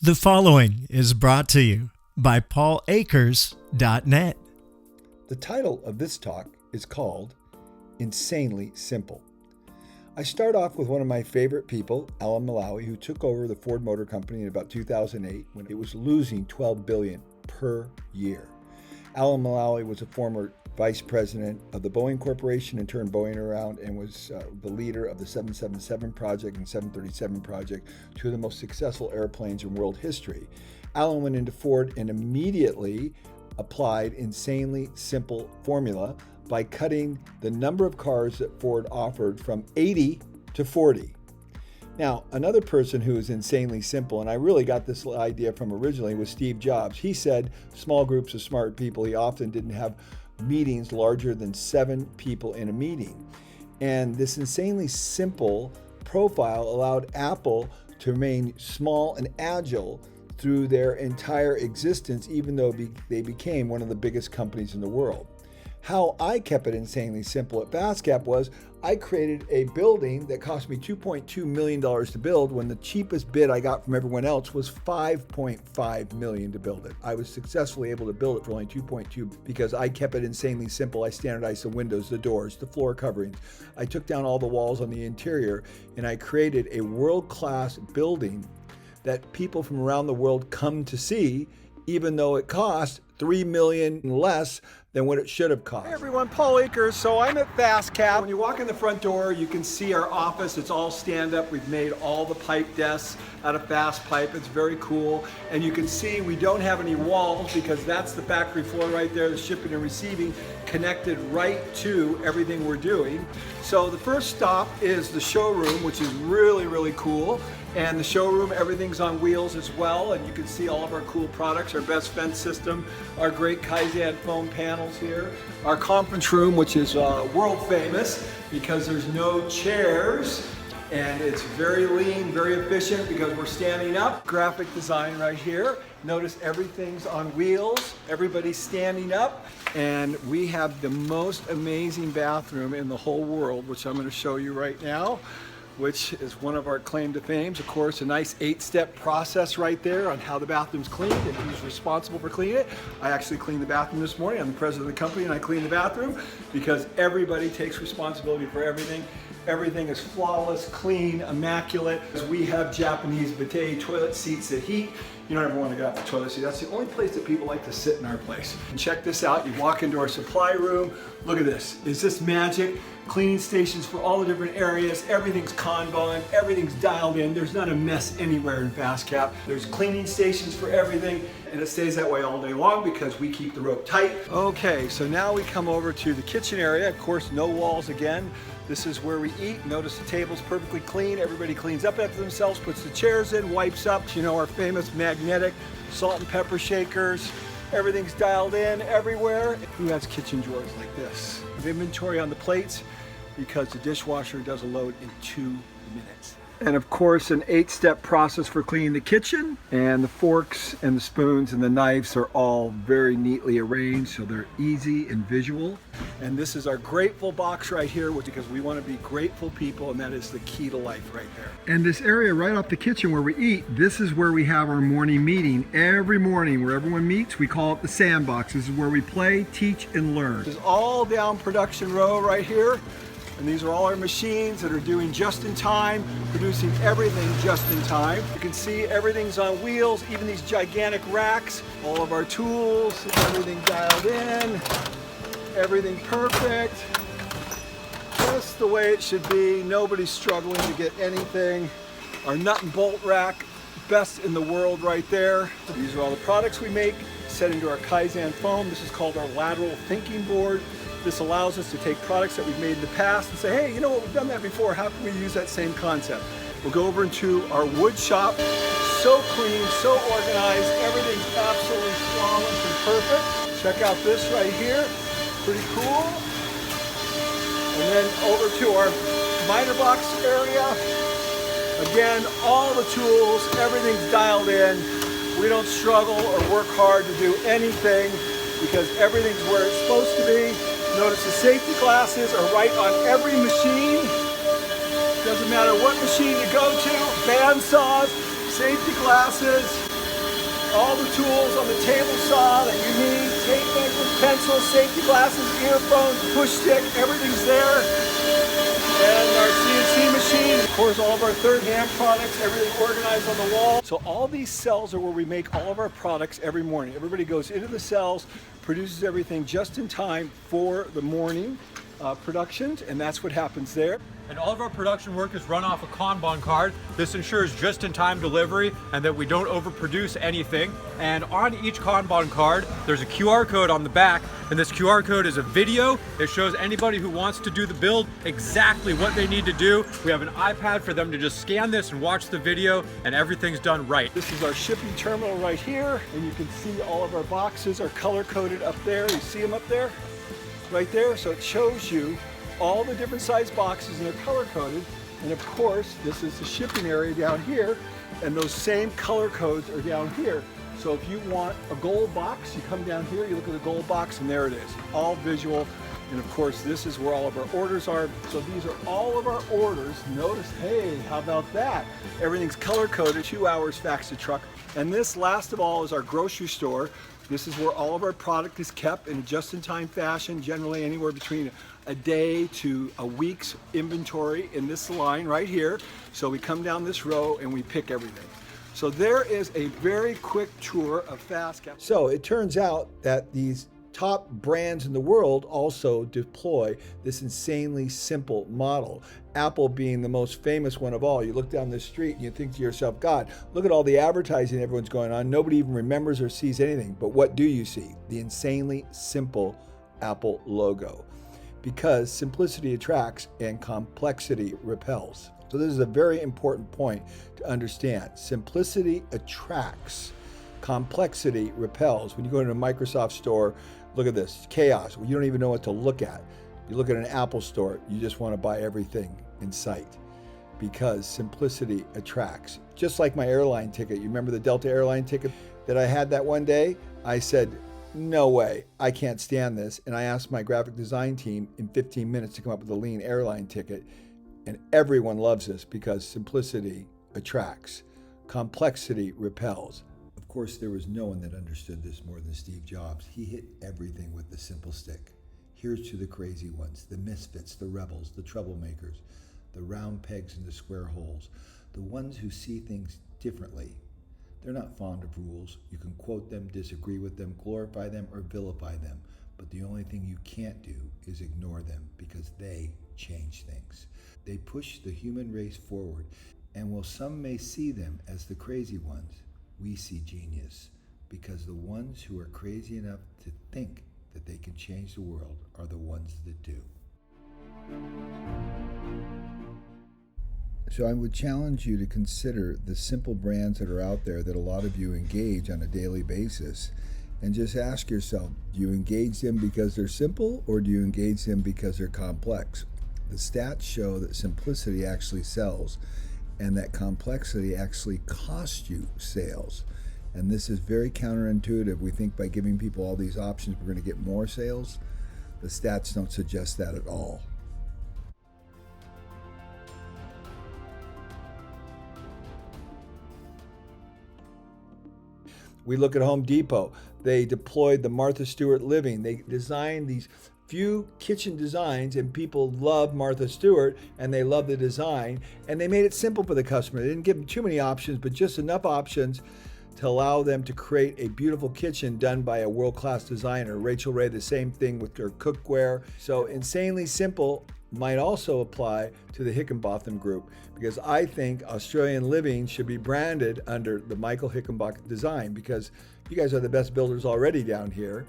The following is brought to you by PaulAkers.net. The title of this talk is called Insanely Simple. I start off with one of my favorite people, Malawi, who took over the Ford Motor Company in about 2008 when it was losing $12 billion per year. Malawi was a former vice president of the Boeing Corporation and turned Boeing around and was the leader of the 777 project and 737 project, two of the most successful airplanes in world history. Alan went into Ford and immediately applied insanely simple formula by cutting the number of cars that Ford offered from 80 to 40. Now, another person who is insanely simple, and I really got this idea from originally, was Steve Jobs. He said small groups of smart people. He often didn't have meetings larger than 7 people in a meeting. And this insanely simple profile allowed Apple to remain small and agile through their entire existence, even though they became one of the biggest companies in the world. How I kept it insanely simple at FastCap was I created a building that cost me $2.2 million to build when the cheapest bid I got from everyone else was $5.5 million to build it. I was successfully able to build it for only $2.2 because I kept it insanely simple. I standardized the windows, the doors, the floor coverings. I took down all the walls on the interior and I created a world-class building that people from around the world come to see, even though it cost $3 million less than what it should have cost. Hey everyone, Paul Akers. So I'm at FastCap. When you walk in the front door, you can see our office. It's all stand-up. We've made all the pipe desks out of fast pipe. It's very cool. And you can see we don't have any walls because that's the factory floor right there, the shipping and receiving, connected right to everything we're doing. So the first stop is the showroom, which is really, really cool. And the showroom, everything's on wheels as well, and you can see all of our cool products, our best fence system, our great Kaizen foam panels here, our conference room, which is world famous because there's no chairs, and it's very lean, very efficient because we're standing up. Graphic design right here. Notice everything's on wheels, everybody's standing up, and we have the most amazing bathroom in the whole world, which I'm going to show you right now, which is one of our claim to fames. Of course, a nice 8-step process right there on how the bathroom's cleaned and who's responsible for cleaning it. I actually cleaned the bathroom this morning. I'm the president of the company and I cleaned the bathroom because everybody takes responsibility for everything. Everything is flawless, clean, immaculate. We have Japanese bidet toilet seats that heat. You don't ever want to get out the toilet seat. That's the only place that people like to sit in our place. And check this out. You walk into our supply room. Look at this. Is this magic? Cleaning stations for all the different areas. Everything's Kanban. Everything's dialed in. There's not a mess anywhere in FastCap. There's cleaning stations for everything, and it stays that way all day long because we keep the rope tight. Okay, so now we come over to the kitchen area. Of course, no walls again. This is where we eat. Notice the table's perfectly clean. Everybody cleans up after themselves, puts the chairs in, wipes up. You know, our famous magnetic salt and pepper shakers. Everything's dialed in everywhere. Who has kitchen drawers like this? We have inventory on the plates because the dishwasher does a load in 2 minutes. And of course, an 8-step process for cleaning the kitchen. And the forks and the spoons and the knives are all very neatly arranged, so they're easy and visual. And this is our grateful box right here, because we want to be grateful people, and that is the key to life right there. And this area right off the kitchen where we eat, this is where we have our morning meeting. Every morning where everyone meets, we call it the sandbox. This is where we play, teach, and learn. This is all down production row right here. And these are all our machines that are doing just in time, producing everything just in time. You can see everything's on wheels, even these gigantic racks, all of our tools, everything dialed in, everything perfect. Just the way it should be. Nobody's struggling to get anything. Our nut and bolt rack, best in the world right there. These are all the products we make, set into our Kaizen foam. This is called our Lateral thinking board. This allows us to take products that we've made in the past and say, hey, you know what, we've done that before. How can we use that same concept? We'll go over into our wood shop. So clean, so organized. Everything's absolutely flawless and perfect. Check out this right here. Pretty cool. And then over to our miter box area. Again, all the tools, everything's dialed in. We don't struggle or work hard to do anything because everything's where it's supposed to be. Notice the safety glasses are right on every machine. Doesn't matter what machine you go to, bandsaws, safety glasses. all the tools on the table saw that you need, tape measures, pencils, safety glasses, earphones, push stick, everything's there. And our CNC machine, of course, all of our third-hand products, everything organized on the wall. So all these cells are where we make all of our products every morning. Everybody goes into the cells, produces everything just in time for the morning productions, and that's what happens there. And all of our production work is run off a Kanban card. This ensures just-in-time delivery and that we don't overproduce anything. And on each Kanban card, there's a QR code on the back, and this QR code is a video. It shows anybody who wants to do the build exactly what they need to do. We have an iPad for them to just scan this and watch the video, and everything's done right. This is our shipping terminal right here, and you can see all of our boxes are color-coded up there. You see them up there? Right there, so it shows you all the different size boxes, and they're color-coded. And of course, this is the shipping area down here, and those same color codes are down here. So if you want a gold box, you come down here, you look at the gold box, and there it is, all visual. And of course, this is where all of our orders are. So these are all of our orders. Notice, hey, how about that? Everything's color-coded, 2 hours fax to truck. And this, last of all, is our grocery store. This is where all of our product is kept in a just-in-time fashion, generally anywhere between a day to a week's inventory in this line right here. So we come down this row and we pick everything. So there is a very quick tour of FastCap. So it turns out that these top brands in the world also deploy this insanely simple model. Apple being the most famous one of all. You look down the street and you think to yourself, God, look at all the advertising everyone's going on. Nobody even remembers or sees anything. But what do you see? The insanely simple Apple logo. Because simplicity attracts and complexity repels. So this is a very important point to understand. Simplicity attracts, complexity repels. When you go into a Microsoft store, look at this, chaos. You don't even know what to look at. You look at an Apple store, you just want to buy everything in sight because simplicity attracts. Just like my airline ticket. You remember the Delta airline ticket that I had that one day? I said, no way, I can't stand this. And I asked my graphic design team in 15 minutes to come up with a lean airline ticket. And everyone loves this because simplicity attracts, complexity repels. Of course, there was no one that understood this more than Steve Jobs. He hit everything with the simple stick. Here's to the crazy ones, the misfits, the rebels, the troublemakers, the round pegs in the square holes, the ones who see things differently. They're not fond of rules. You can quote them, disagree with them, glorify them, or vilify them. But the only thing you can't do is ignore them because they change things. They push the human race forward. And while some may see them as the crazy ones, we see genius because the ones who are crazy enough to think that they can change the world are the ones that do. So I would challenge you to consider the simple brands that are out there that a lot of you engage on a daily basis and just ask yourself, do you engage them because they're simple or do you engage them because they're complex? The stats show that simplicity actually sells and that complexity actually costs you sales. And this is very counterintuitive. We think by giving people all these options, we're going to get more sales. The stats don't suggest that at all. We look at Home Depot. They deployed the Martha Stewart living. They designed these few kitchen designs, and people love Martha Stewart and they love the design, and they made it simple for the customer. They didn't give them too many options, but just enough options to allow them to create a beautiful kitchen done by a world-class designer. Rachel Ray, the same thing with her cookware. So insanely simple might also apply to the Hickenbotham Group, because I think Australian Living should be branded under the Michael Hickenbotham design, because you guys are the best builders already down here.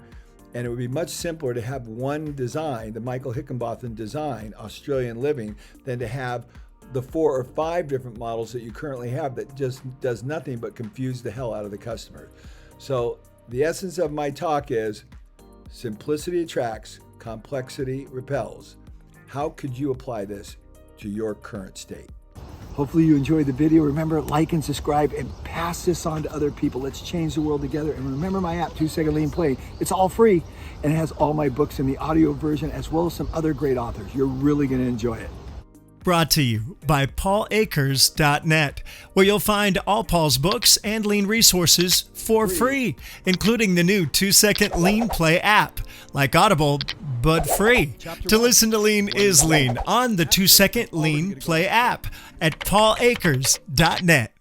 And it would be much simpler to have one design, the Michael Hickenbotham design, Australian Living, than to have the 4 or 5 different models that you currently have that just does nothing but confuse the hell out of the customer. So the essence of my talk is simplicity attracts, complexity repels. How could you apply this to your current state? Hopefully you enjoyed the video. Remember, like and subscribe and pass this on to other people. Let's change the world together. And remember my app, 2 Second Lean Play. It's all free and it has all my books in the audio version as well as some other great authors. You're really going to enjoy it. brought to you by paulakers.net, where you'll find all Paul's books and lean resources for free, including the new 2-second Lean Play app, like Audible, but free. To listen to Lean is Lean on the 2-second Lean Play app at paulakers.net.